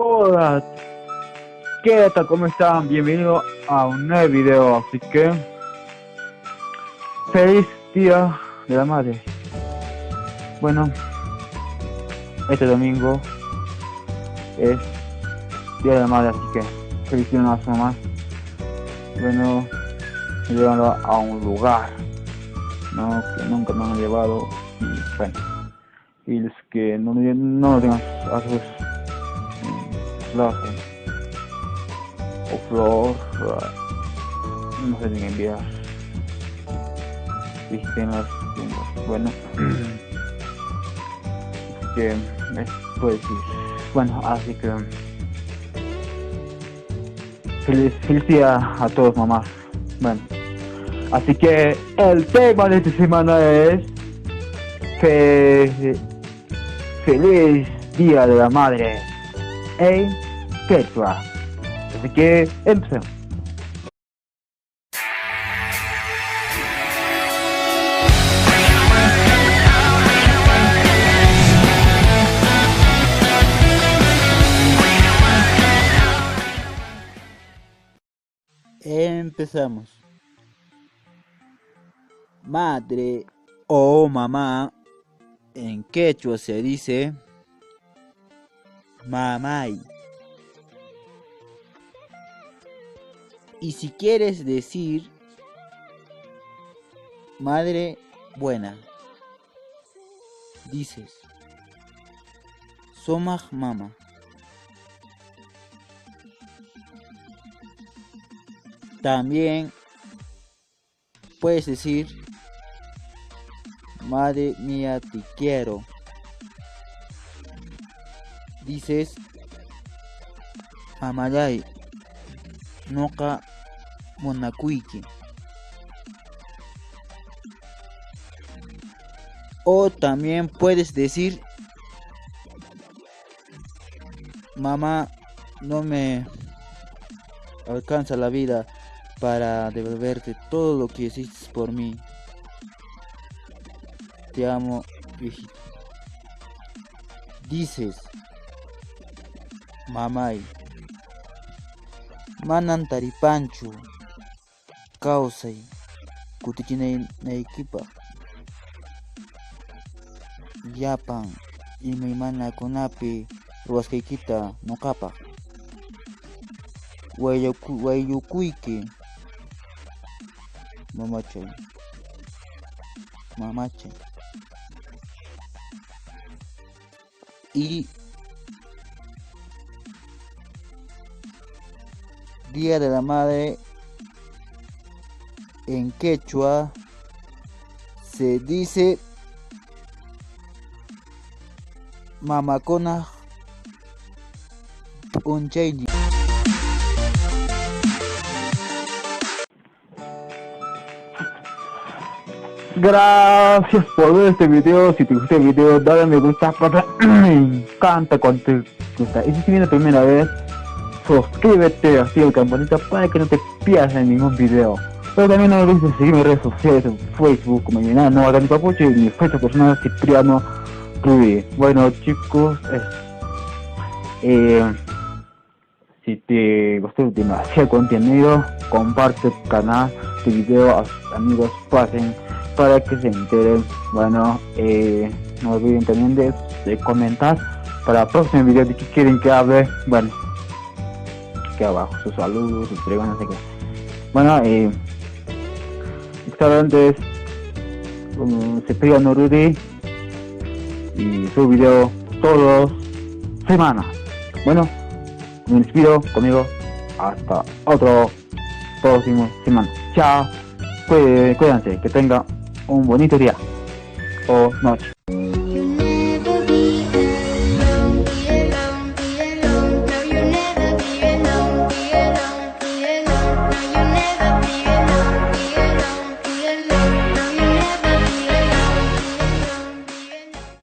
Hola, ¿qué tal? ¿Cómo están? Bienvenidos a un nuevo video. Así que, feliz día de la madre. Bueno, este domingo es día de la madre, así que feliz día a las mamás. Bueno, me llevan a un lugar, ¿no? Que nunca me han llevado. Y bueno, y los que no tengan a sus flores o flor, no sé ni enviar, visten las tiendas. Bueno, que puedo decir, bueno, así que feliz día a todos, mamás. Bueno, así que el tema de esta semana es feliz día de la madre en quechua. Así que empecemos. Empezamos. Madre o mamá en quechua se dice mamay. Y si quieres decir madre buena, dices somaj mama. También puedes decir madre mía te quiero, dices mamayay noka monakuiki. O también puedes decir mamá no me alcanza la vida para devolverte todo lo que hiciste por mí. Te amo, viejito. Dices mamay manan taripanchu kawsay kutichinaykipa llapan imaymanakunapi ruwaskaykita nuqapaq waylukuyki mamachay. Y día de la madre en quechua se dice mamakona punchayni. Gracias por ver este video. Si te gustó el video, dale me gusta, me encanta cuando te gusta. Y si te viene la primera vez, suscríbete, activa el campanita para que no te pierdas ningún video. Pero también no olvides seguirme en redes sociales, en Facebook como Llenano, Dani Papucho, y mi Facebook personal Cipriano Rudy. Bueno chicos, si te gustó demasiado contenido, comparte el canal, este video a sus amigos, pasen para que se enteren. Bueno, no olviden también de comentar para el próximo video de qué quieren que hable. Bueno, aquí abajo sus saludos, sus preguntas, no sé qué. Bueno, restaurantes Cipriano Rudy y su video todas semanas. Bueno, me despido conmigo hasta otro próximo semana. Chao, cuídense, que tengan un bonito día o noche.